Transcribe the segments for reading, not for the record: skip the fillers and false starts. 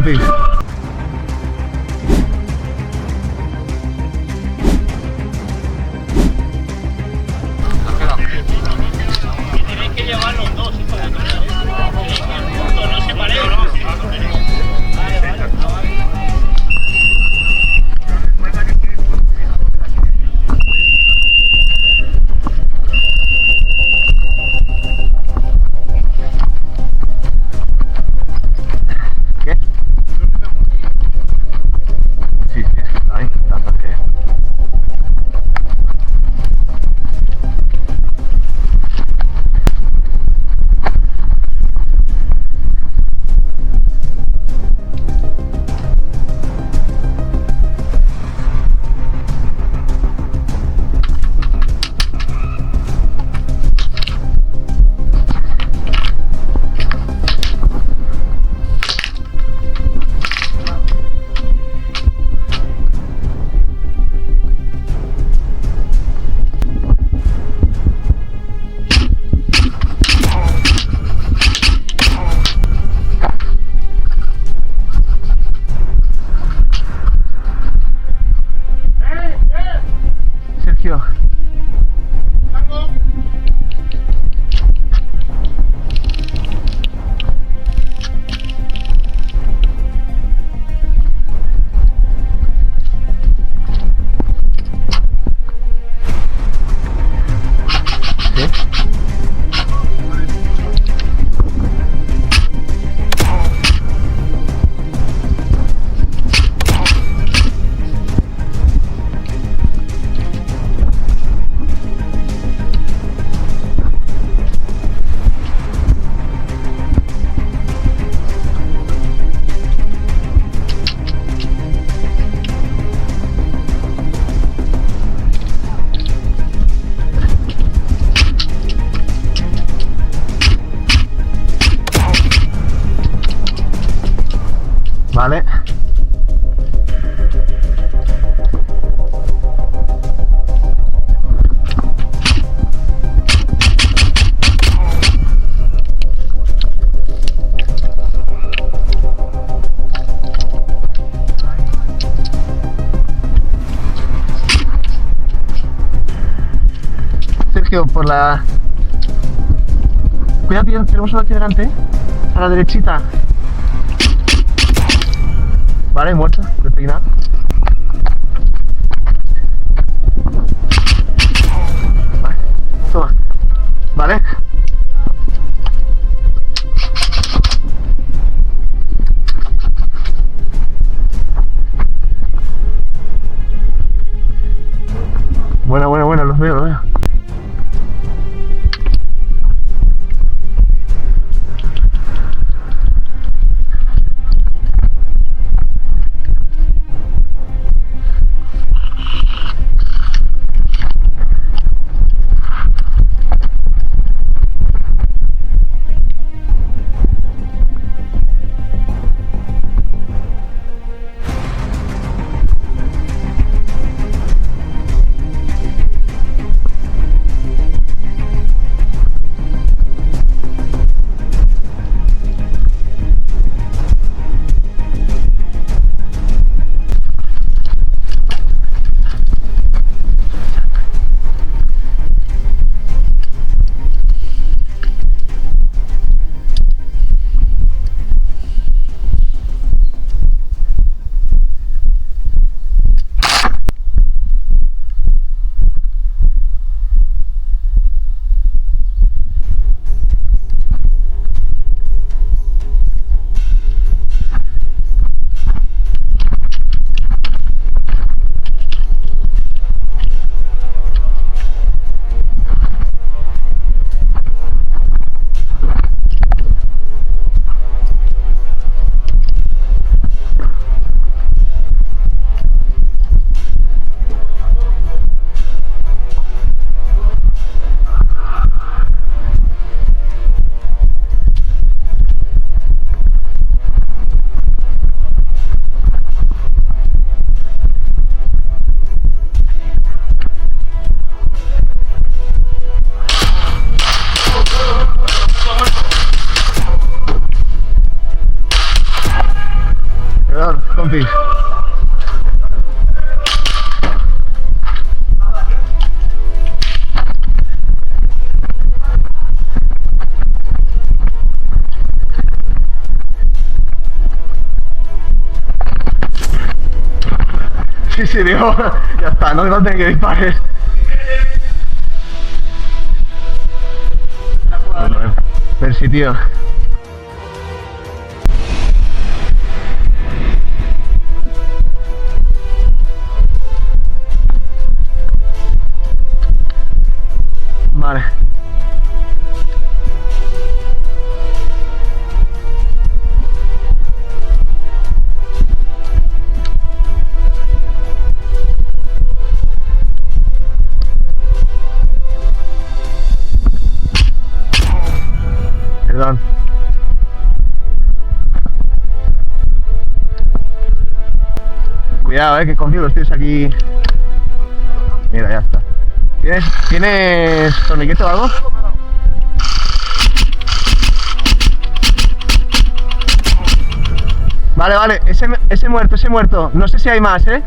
compi. Tenéis que llevar los dos, ¿sí? Para que el punto no se pare, ¿no? Vale, vale. ¿Qué? Sí, sí, está intentando que... Sergio. ¿Sí? Vale. Sergio, por la... Cuidado, tío, tenemos uno aquí delante. A la derechita. Vale, muerto, despeinado. Vale, toma. Vale. Buena, buena, buena, los veo, los veo. compis. Sí, sí, digo, ya está, no tengo que dispares. Pero sí, tío. Vale. Perdón. Cuidado, que conmigo los tíos aquí. Mira, ya está. ¿Tienes torniquete o algo? Vale, vale, ese muerto, ese muerto. No sé si hay más, ¿eh?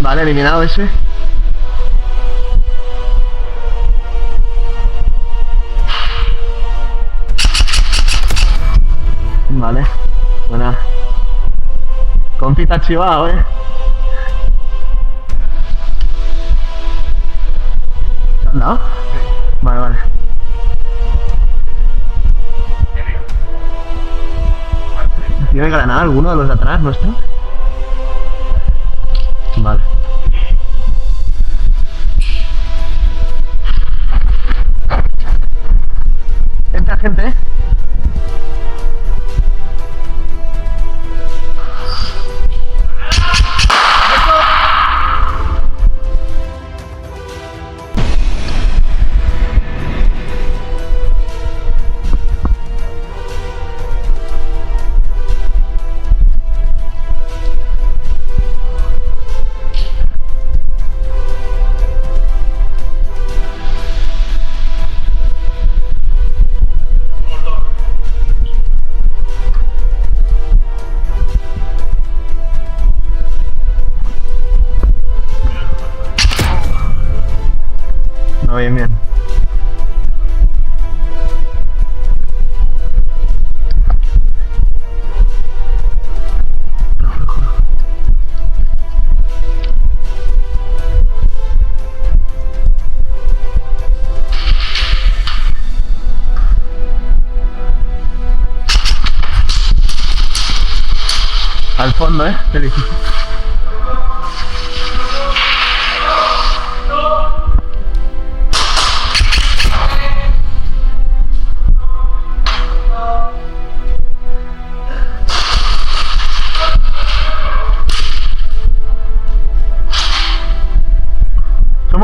Vale, eliminado ese. Vale, buena. Compita chivado, ¿Te han dado? Vale, vale. ¿Tiene granada alguno de los de atrás nuestro? Vale. Entra gente, No, bien, bien. Al fondo, del edificio.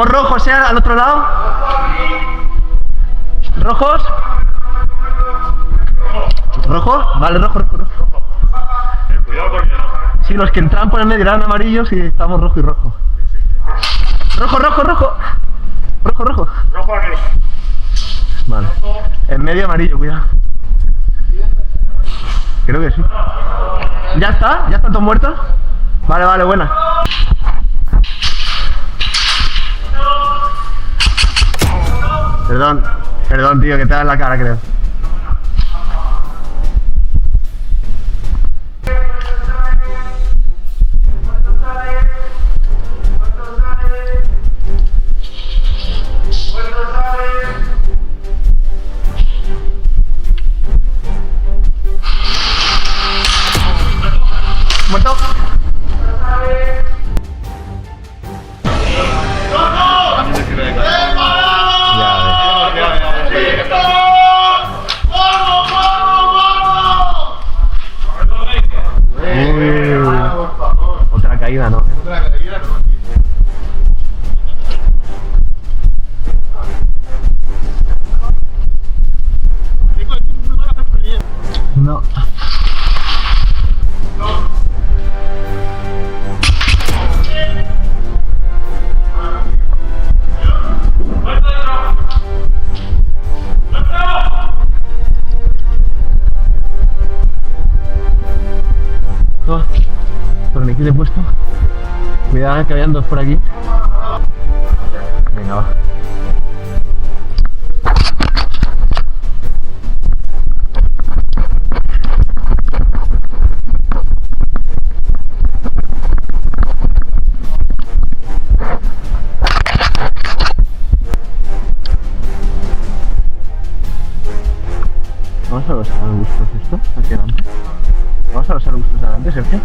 Estamos rojos, al otro lado. ¿Rojos? ¿Rojo? Vale, rojo. Cuidado porque no. Sí, los que entran por el medio eran amarillos y estamos rojo y rojo. Rojo. Rojo aquí. Vale. En medio amarillo, cuidado. Creo que sí. ¿Ya está? ¿Ya están todos muertos? Vale, buena. Perdón, tío, que te da en la cara, creo. ¿Muerto? Otra caída, ¿no? No. Torniquete he puesto. Cuidado que habían dos por aquí. Venga, va. Vamos a los arbustos esto, aquí adelante. Vamos a los arbustos de adelante, Sergio.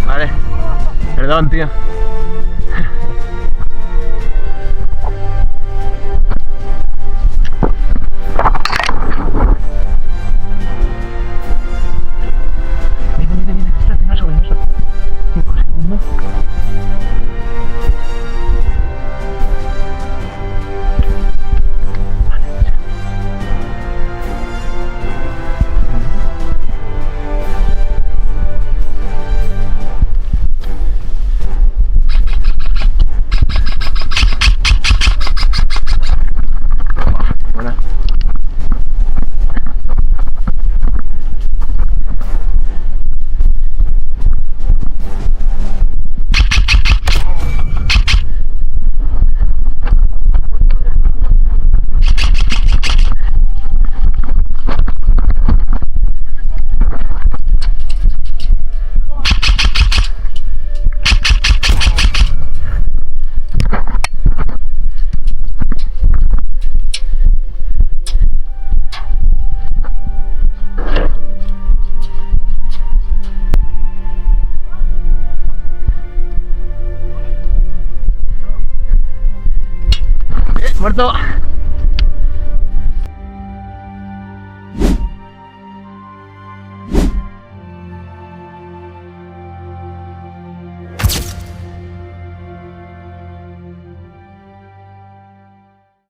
Vale, perdón, tío. Viene, espérate, no sube. 5 segundos. Buena. Muerto.